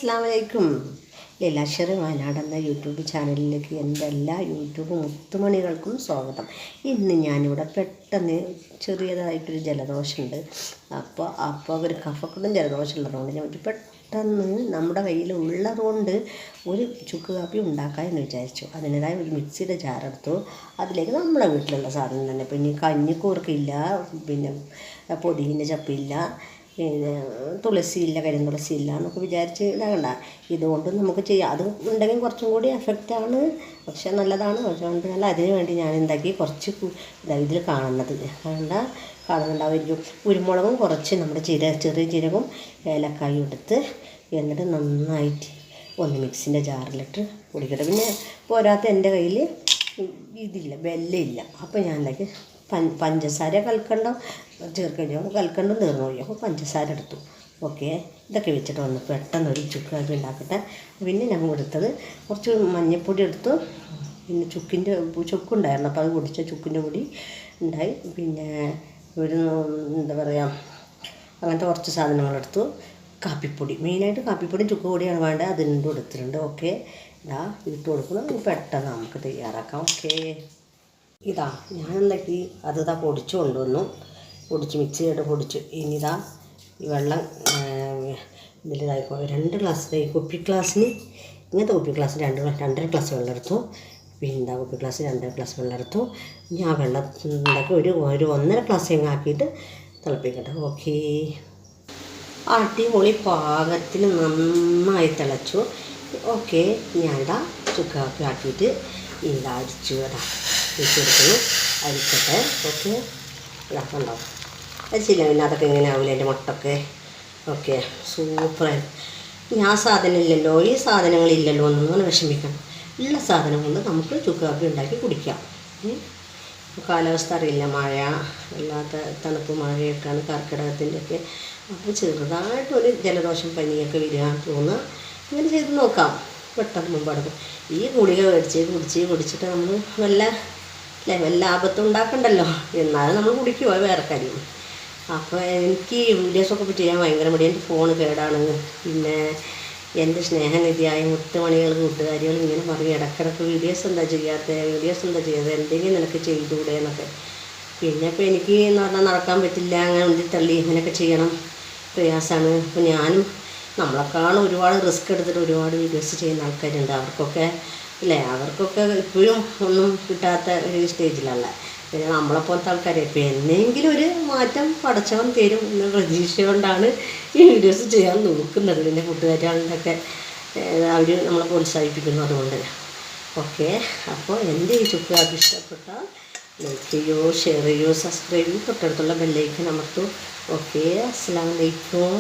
അസ്സലാമു അലൈക്കും. ലീലാശ്ശേരി വയനാട് എന്ന യൂട്യൂബ് ചാനലിലേക്ക് എൻ്റെ എല്ലാ യൂട്യൂബ് മുത്തുമണികൾക്കും സ്വാഗതം. ഇന്ന് ഞാനിവിടെ പെട്ടെന്ന് ചെറിയതായിട്ടൊരു ജലദോഷമുണ്ട്. അപ്പോൾ ഒരു കഫക്കെട്ടും ജലദോഷം ഉള്ളതുകൊണ്ട് ഞാൻ പെട്ടെന്ന് നമ്മുടെ കയ്യിൽ ഉള്ളതുകൊണ്ട് ഒരു ചുക്ക് കാപ്പി ഉണ്ടാക്കാമെന്ന് വിചാരിച്ചു. അതിൻ്റെതായ ഒരു മിക്സിയുടെ ജാറെടുത്തു. അതിലേക്ക് നമ്മളെ വീട്ടിലുള്ള സാധനം തന്നെ, പിന്നെ കഞ്ഞിക്കൂർക്കില്ല, പിന്നെ പൊതിൻ്റെ ചപ്പില്ല, പിന്നെ തുളസിയില്ല, കരിന്തുളസിയില്ല എന്നൊക്കെ വിചാരിച്ച് ഇതാകണ്ട. ഇതുകൊണ്ട് നമുക്ക് ചെയ്യാം. അത് ഉണ്ടെങ്കിൽ കുറച്ചും കൂടി എഫക്റ്റാണ്, പക്ഷെ നല്ലതാണ്. പക്ഷേ നല്ല അതിന് വേണ്ടി ഞാൻ എന്താക്കി കുറച്ച് ഇതിൽ കാണുന്നുണ്ടാവുമായിരിക്കും. കുരുമുളകും കുറച്ച് നമ്മുടെ ചെറിയ ജീരകവും ഏലക്കായും എടുത്ത് എന്നിട്ട് നന്നായിട്ട് ഒന്ന് മിക്സിൻ്റെ ജാറിലിട്ട് പൊടിക്കട്ടെ. പിന്നെ പോരാത്ത എൻ്റെ കയ്യിൽ ഇതില്ല, വെല്ലമില്ല. അപ്പോൾ ഞാൻ എന്താക്കി പഞ്ചസാര കൽക്കണ്ടം ചേർക്കഴിഞ്ഞാൽ കൽക്കണ്ടം തീർന്നു പോയി. അപ്പോൾ പഞ്ചസാര എടുത്തു. ഓക്കെ, ഇതൊക്കെ വെച്ചിട്ട് വന്ന് പെട്ടെന്നൊരു ചുക്ക് കാപ്പി ഉണ്ടാക്കട്ടെ. പിന്നെ ഞാൻ കൊടുത്തത് കുറച്ച് മഞ്ഞൾപ്പൊടി എടുത്തു. പിന്നെ ചുക്കുണ്ടായിരുന്നു, അപ്പോൾ അത് പൊടിച്ച ചുക്കിൻ്റെ പൊടി ഉണ്ടായി. പിന്നെ ഒരു എന്താ പറയുക, അങ്ങനത്തെ കുറച്ച് സാധനങ്ങളെടുത്തു. കാപ്പിപ്പൊടി, മെയിനായിട്ട് കാപ്പിപ്പൊടിയും ചുക്ക് പൊടിയാണ് വേണ്ടത്. അത് രണ്ടും എടുത്തിട്ടുണ്ട്. ഓക്കെ, ഇട്ട് കൊടുക്കുന്നത് പെട്ടെന്ന് നമുക്ക് തയ്യാറാക്കാം. ഓക്കെ, ഞാനെന്താക്കി അത് പൊടിച്ചു കൊണ്ടുവന്നു. പൊടിച്ച് മിക്സിയായിട്ട് പൊടിച്ചു. ഇനി ഈ വെള്ളം ഇതിലിതായിക്കോ 2 ഗ്ലാസ് കുപ്പി ഗ്ലാസ്സിന്, ഇങ്ങനത്തെ കുപ്പി ഗ്ലാസ്സിന് 2.5 ഗ്ലാസ് വെള്ളം എടുത്തു. പിന്നെ കുപ്പി ഗ്ലാസ് 2 ഗ്ലാസ് വെള്ളം എടുത്തു. ഇനി ആ വെള്ളം ഉണ്ടാക്കി ഒരു 1.5 ഗ്ലാസ് ആക്കിയിട്ട് തിളപ്പിക്കട്ടെ. ഓക്കെ, അടിപൊളി പാകത്തിന് നന്നായി തിളച്ചു. ഓക്കെ, ഞാൻ ചുക്ക് കാപ്പി ആക്കിയിട്ട് അരിച്ചു വെച്ചെടുക്കുന്നു. അരിക്കട്ടെ. ഓക്കെ, ഉണ്ടാവും അരിച്ചില്ല പിന്നെ അതൊക്കെ ഇങ്ങനെ ആവില്ല, എൻ്റെ മുട്ടൊക്കെ. ഓക്കെ, സൂപ്പറായി. ഇനി ആ സാധനം ഇല്ലല്ലോ, ഈ സാധനങ്ങളില്ലല്ലോ എന്നൊന്നും വിഷമിക്കണം. ഉള്ള സാധനം കൊണ്ട് നമുക്ക് ചുക്ക് കാപ്പി ഉണ്ടാക്കി കുടിക്കാം. കാലാവസ്ഥ അറിയില്ല, മഴ അല്ലാത്ത തണുപ്പ് മഴയൊക്കെയാണ്, കർക്കിടകത്തിൻ്റെയൊക്കെ. അപ്പോൾ ചെറുതായിട്ടൊരു ജലദോഷം പനിയൊക്കെ വരിക തോന്നുക. ഇങ്ങനെ ചെയ്ത് നോക്കാം. പെട്ടെന്ന് മുമ്പെടുക്കും. ഈ ഗുളിക കുടിച്ചിട്ട് നമ്മൾ വല്ല ലാഭത്തും ഉണ്ടാക്കണ്ടല്ലോ, എന്നാലും നമ്മൾ കുടിക്കുമോ, വേറെ കാര്യം. അപ്പോൾ എനിക്ക് വീഡിയോസൊക്കെ ചെയ്യാൻ ഭയങ്കര മടി. എൻ്റെ ഫോണ് കേടാണ്. പിന്നെ എൻ്റെ സ്നേഹനിധിയായ മുത്തുമണികൾ കൂട്ടുകാരികൾ ഇങ്ങനെ പറയും ഇടയ്ക്കിടയ്ക്ക് വീഡിയോസ് എന്താ ചെയ്യാത്തത്, എന്തെങ്കിലും നിനക്ക് ചെയ്തുകൂടെ എന്നൊക്കെ. പിന്നെ ഇപ്പോൾ എനിക്ക് എന്ന് പറഞ്ഞാൽ നടക്കാൻ പറ്റില്ല, അങ്ങനെ ഉന്തിത്തള്ളി ഇങ്ങനെയൊക്കെ ചെയ്യണം, പ്രയാസമാണ്. അപ്പോൾ ഞാനും നമ്മളെക്കാളും ഒരുപാട് റിസ്ക് എടുത്തിട്ട് ഒരുപാട് വീഡിയോസ് ചെയ്യുന്ന ആൾക്കാരുണ്ട്. അവർക്കൊക്കെ ഇപ്പോഴും ഒന്നും കിട്ടാത്ത ഒരു സ്റ്റേജിലല്ല. പിന്നെ നമ്മളെപ്പോലത്തെ ആൾക്കാരെ ഇപ്പോൾ എന്തെങ്കിലും ഒരു മാറ്റം പടച്ചവൻ തരും എന്ന പ്രതീക്ഷ കൊണ്ടാണ് ഈ വീഡിയോസ് ചെയ്യാൻ നോക്കുന്നത്. പിന്നെ കൂട്ടുകാരികളുടെയൊക്കെ അവർ നമ്മളെ പ്രോത്സാഹിപ്പിക്കുന്നു അതുകൊണ്ട്. ഓക്കെ, അപ്പോൾ എൻ്റെ ഈ ചുക്ക് കാപ്പി ഇഷ്ടപ്പെട്ടാൽ ലൈക്ക് ചെയ്യോ, ഷെയർ ചെയ്യോ, സബ്സ്ക്രൈബ് ചെയ്യും, തൊട്ടടുത്തുള്ള ബെല്ലൈക്കൻ അമർത്തൂ. ഓക്കെ, അസ്സലാമു അലൈക്കും.